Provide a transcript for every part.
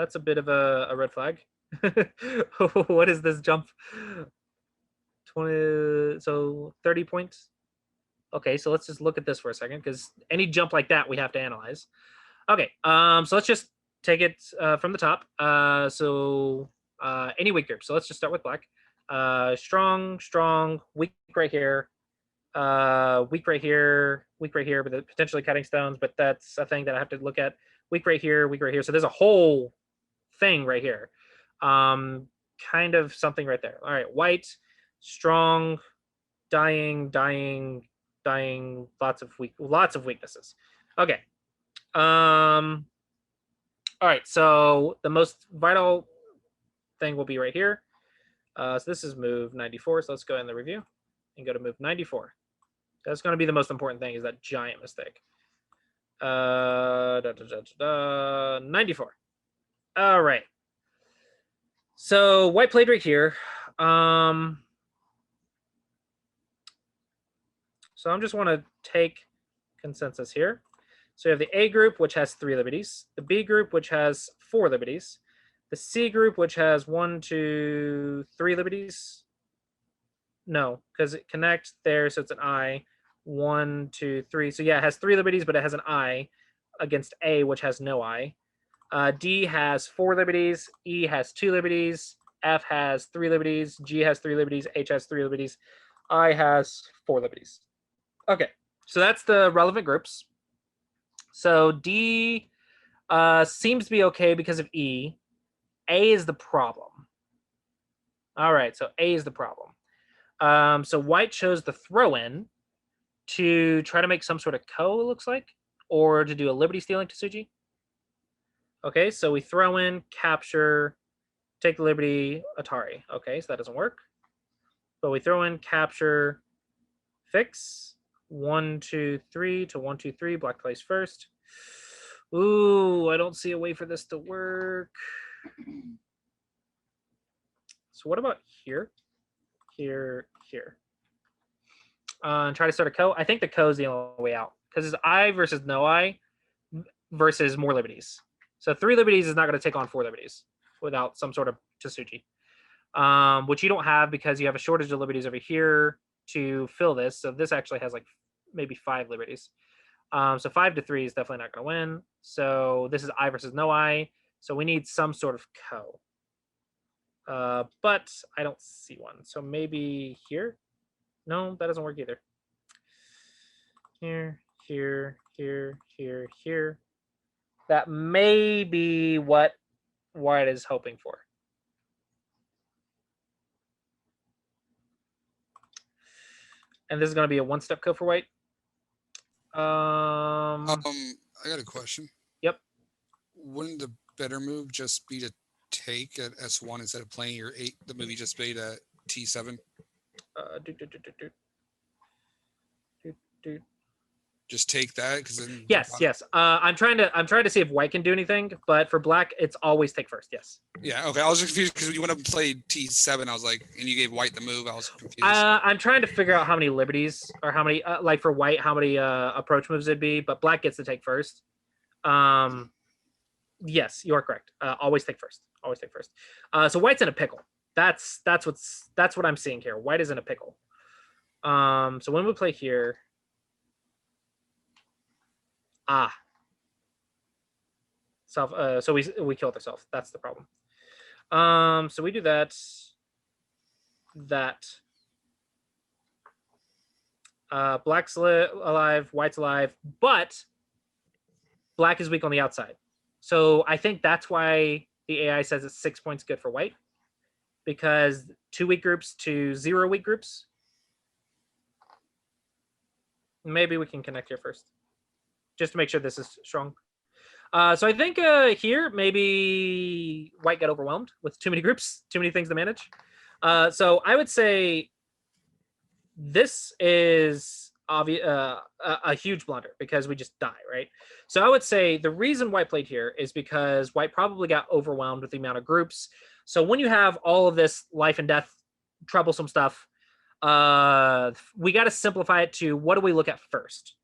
That's a bit of a red flag. What is this jump? 20, so 30 points. Okay, so let's just look at this for a second, because any jump like that we have to analyze. Okay, so let's just take it from the top. Any weak group. So let's just start with black. Strong, strong, weak right here, weak right here, weak right here, but potentially cutting stones, but that's a thing that I have to look at. Weak right here, weak right here. So there's a whole thing right here. Kind of something right there. All right, white, strong, dying, dying, dying, lots of weaknesses. Okay. All right, so the most vital thing will be right here. So this is move 94. So let's go in the review and go to move 94. That's going to be the most important thing, is that giant mistake. 94. All right. So white played right here. So I'm just want to take consensus here. So you have the A group, which has 3 liberties, the B group, which has 4 liberties, the C group, which has 1, 2, 3 liberties. No, because it connects there, so it's an I. 1, 2, 3. So yeah, it has 3 liberties, but it has an I against A, which has no I. D has 4 liberties, E has 2 liberties, F has 3 liberties, G has 3 liberties, H has 3 liberties, I has 4 liberties. Okay, so that's the relevant groups. So D seems to be okay because of E. A is the problem. All right, so A is the problem. So white chose the throw-in to try to make some sort of ko, it looks like, or to do a liberty stealing to Suji. Okay, so we throw in, capture, take the liberty, Atari. Okay, so that doesn't work. But we throw in, capture, fix, 1, 2, 3 to 1, 2, 3. Black plays first. Ooh, I don't see a way for this to work. So what about here? Here, here. And try to start a ko. I think the ko is the only way out, because it's I versus no I versus more liberties. So 3 liberties is not going to take on 4 liberties without some sort of Tsuji, which you don't have because you have a shortage of liberties over here to fill this. So this actually has like maybe 5 liberties. So 5 to 3 is definitely not going to win. So this is I versus no I. So we need some sort of ko. But I don't see one. So maybe here? No, that doesn't work either. Here, here, here, here, here. That may be what white is hoping for. And this is going to be a 1-step ko for white. I got a question. Yep. Wouldn't the better move just be to take at S1 instead of playing your 8, the move you just played at T7? Just take that, because then yes. I'm trying to see if white can do anything, but for black, it's always take first. Yes. Yeah. Okay. I was confused because you went up and played T7. I was like, and you gave white the move. I was confused. I'm trying to figure out how many liberties, or how many like for white, how many approach moves it'd be, but black gets to take first. Yes, you are correct. Always take first. Always take first. So white's in a pickle. That's what I'm seeing here. White is in a pickle. So when we play here. So we killed ourselves. That's the problem. So we do that. Black's alive, white's alive, but black is weak on the outside. So I think that's why the AI says it's 6 points good for white, because 2 weak groups to 0 weak groups. Maybe we can connect here first, just to make sure this is strong. So I think here maybe white got overwhelmed with too many groups, too many things to manage. So I would say this is a huge blunder, because we just die, right? So I would say the reason white played here is because white probably got overwhelmed with the amount of groups. So when you have all of this life and death troublesome stuff, we got to simplify it to, what do we look at first?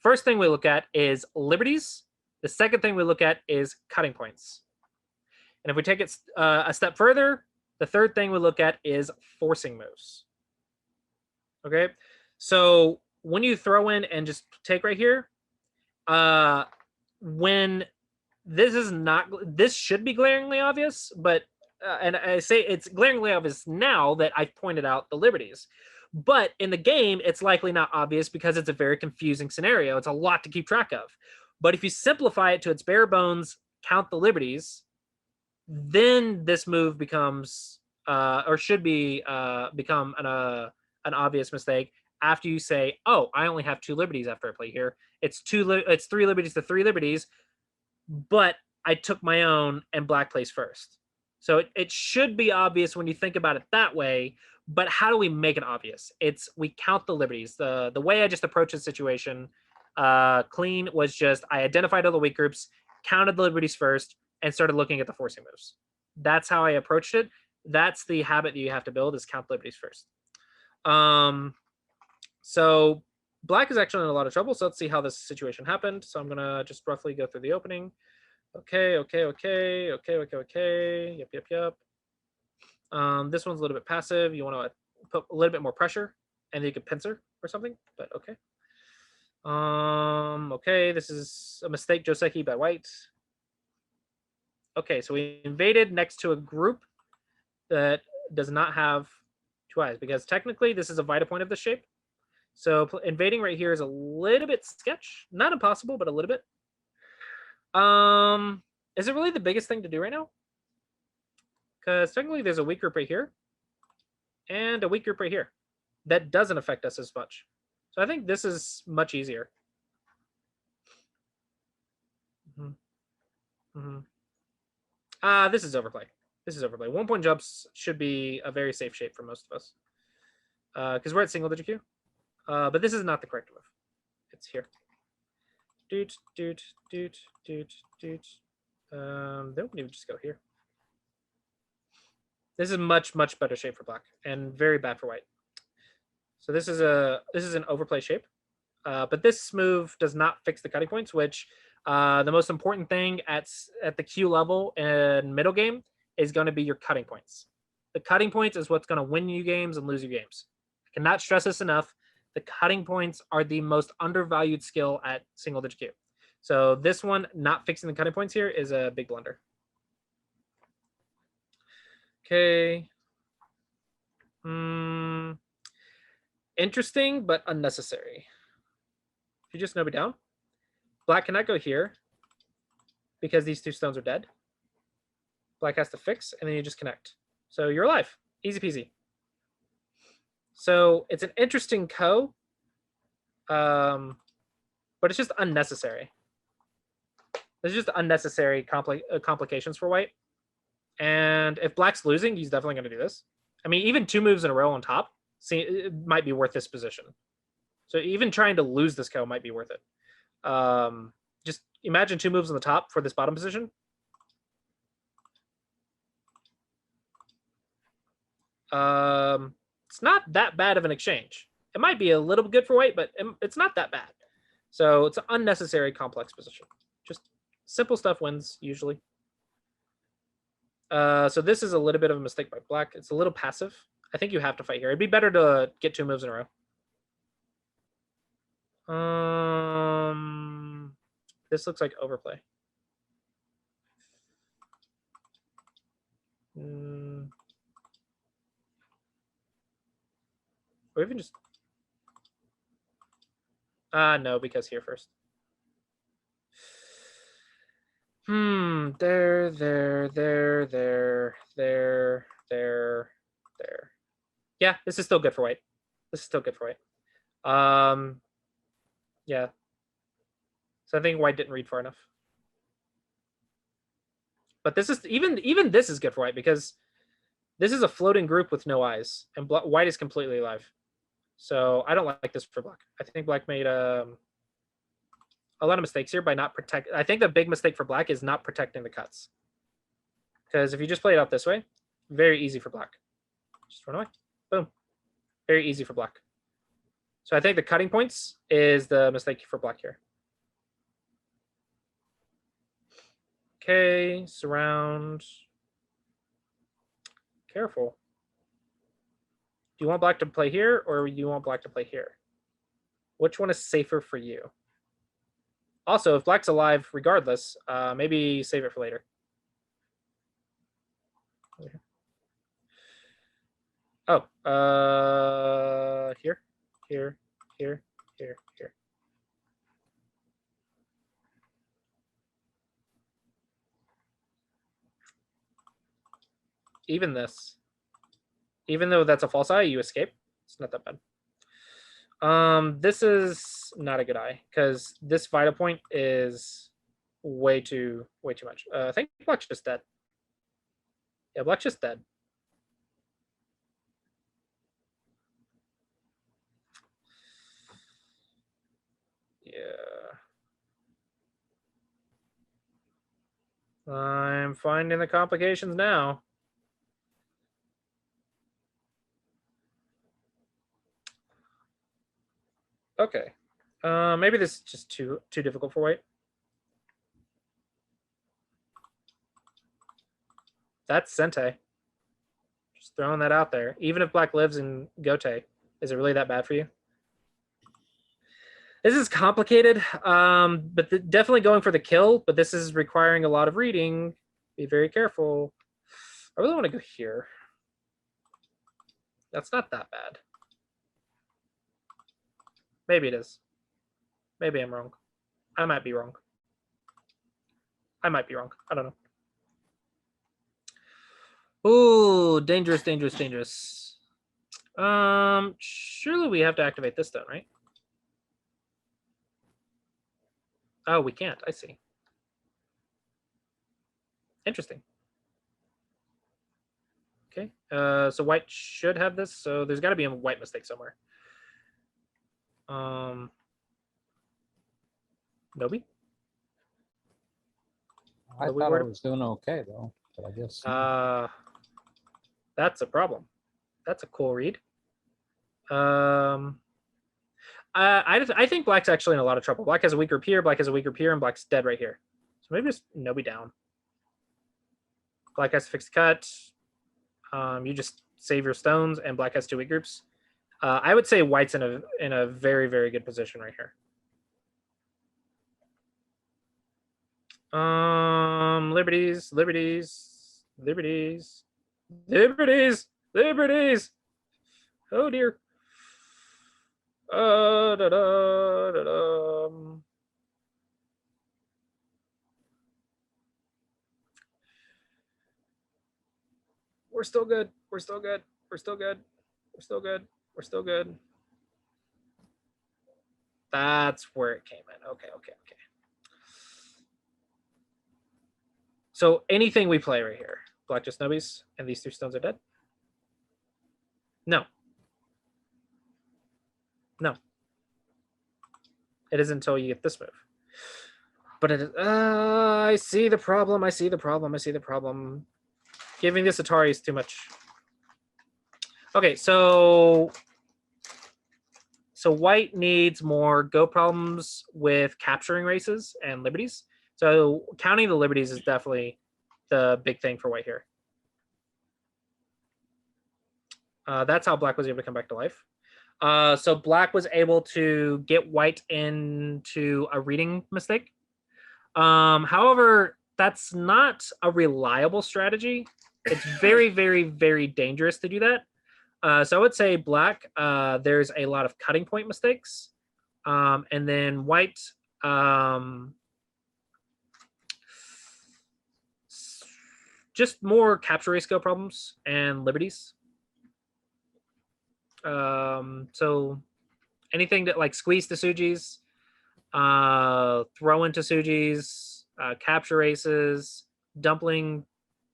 First thing we look at is liberties. The second thing we look at is cutting points. And if we take it a step further, the third thing we look at is forcing moves. Okay, so when you throw in and just take right here, when this should be glaringly obvious, but and I say it's glaringly obvious now that I've pointed out the liberties. But in the game, it's likely not obvious because it's a very confusing scenario. It's a lot to keep track of. But if you simplify it to its bare bones, count the liberties, then this move becomes or should be become an obvious mistake after you say, "Oh, I only have 2 liberties after I play here. It's 3 liberties to 3 liberties, but I took my own and black plays first." So it should be obvious when you think about it that way. But how do we make it obvious? We count the liberties. The way I just approached the situation clean was just I identified all the weak groups, counted the liberties first, and started looking at the forcing moves. That's how I approached it. That's the habit that you have to build is count liberties first. So black is actually in a lot of trouble. So let's see how this situation happened. So I'm gonna just roughly go through the opening. Okay. Yep. This one's a little bit passive. You want to put a little bit more pressure, and then you could pincer or something. But okay. Okay, this is a mistake Joseki by white. Okay, so we invaded next to a group that does not have 2 eyes because technically this is a Vita point of the shape. So invading right here is a little bit sketch, not impossible, but a little bit. Is it really the biggest thing to do right now? Because technically there's a weak group right here and a weak group right here that doesn't affect us as much. So I think this is much easier. This is overplay. This is overplay. 1 point jumps should be a very safe shape for most of us. Because we're at single digit Q. But this is not the correct move. It's here. Doot. Then we would just go here. This is much better shape for black and very bad for white. So this is an overplay shape. But this move does not fix the cutting points, which the most important thing at the Q level in middle game is going to be your cutting points. The cutting points is what's going to win you games and lose you games. I cannot stress this enough. The cutting points are the most undervalued skill at single digit Q. So this one, not fixing the cutting points here, is a big blunder. Okay. Interesting, but unnecessary. If you just nobody down, black cannot go here because these 2 stones are dead. Black has to fix, and then you just connect. So you're alive. Easy peasy. So it's an interesting but it's just unnecessary. There's just unnecessary complications for white. And if black's losing, he's definitely going to do this. I mean, even 2 moves in a row on top, it might be worth this position. So even trying to lose this might be worth it. Just imagine 2 moves on the top for this bottom position. It's not that bad of an exchange. It might be a little good for white, but it's not that bad. So it's an unnecessary complex position. Just simple stuff wins usually. So this is a little bit of a mistake by black. It's a little passive. I think you have to fight here. It'd be better to get 2 moves in a row. This looks like overplay. Or even just no, because here first. There. Yeah, this is still good for white. Yeah. So I think white didn't read far enough. But this is even this is good for white because this is a floating group with no eyes, and white is completely alive. So I don't like this for black. I think black made a lot of mistakes here by not protect. I think the big mistake for black is not protecting the cuts. Because if you just play it out this way, very easy for black. Just run away. Boom. Very easy for black. So I think the cutting points is the mistake for black here. Okay, surround. Careful. Do you want black to play here, or do you want black to play here? Which one is safer for you? Also, if black's alive regardless, maybe save it for later. Oh, here, here, here, here, here. Even this. Even though that's a false eye, you escape. It's not that bad. This is not a good eye because this Vita point is way too much. I think black's just dead. Yeah, black's just dead. Yeah. I'm finding the complications now. Okay. Maybe this is just too difficult for white. That's Sente. Just throwing that out there. Even if black lives in Gote, is it really that bad for you? This is complicated, but definitely going for the kill, but this is requiring a lot of reading. Be very careful. I really want to go here. That's not that bad. Maybe it is. Maybe I'm wrong. I might be wrong. I might be wrong. I don't know. Oh, dangerous, dangerous, dangerous. Surely we have to activate this stone, right? Oh, we can't. I see. Interesting. Okay. So white should have this. So there's got to be a white mistake somewhere. Nobi? I thought I was doing okay though, but I guess. That's a problem. That's a cool read. I think black's actually in a lot of trouble. Black has a weak group here, black has a weak group here, and black's dead right here. So maybe just Nobi down. Black has to fix the cut. You just save your stones, and black has 2 weak groups. I would say white's in a very, very good position right here. Liberties, liberties, liberties, liberties, liberties. Oh dear. Da, da, da, da. We're still good. We're still good. We're still good. We're still good. We're still good. That's where it came in. Okay, okay, okay. So anything we play right here, black just nubbies, and these 3 stones are dead? No. No. It is until you get this move. But it is, I see the problem. I see the problem. I see the problem. Giving this Atari is too much. Okay, so white needs more go problems with capturing races and liberties. So counting the liberties is definitely the big thing for white here. That's how black was able to come back to life. So black was able to get white into a reading mistake. However, that's not a reliable strategy. It's very, very, very dangerous to do that. So I would say black, there's a lot of cutting point mistakes. And then white, just more capture race go problems and liberties. So anything that like squeeze to Sujis, throw into Sujis, capture races, dumpling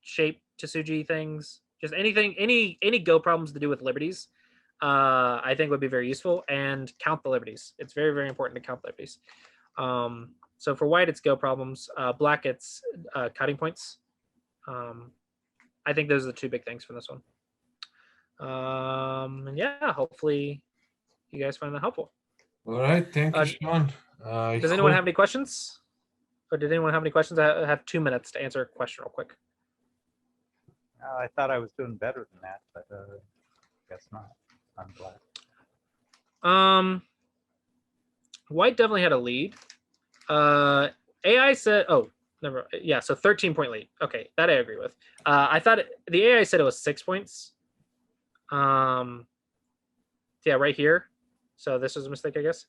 shape to Suji things, just anything, any go problems to do with liberties, I think would be very useful. And count the liberties. It's very, very important to count liberties. So for white, it's go problems. Black, it's cutting points. I think those are the 2 big things from this one. And yeah, hopefully you guys find that helpful. All right, thank you, Sean. Does anyone have any questions? Or did anyone have any questions? I have 2 minutes to answer a question real quick. I thought I was doing better than that, but guess not. I'm glad. White definitely had a lead. AI said, oh, never. Yeah, so 13-point lead. Okay, that I agree with. I thought the AI said it was 6 points. Yeah, right here. So this was a mistake, I guess.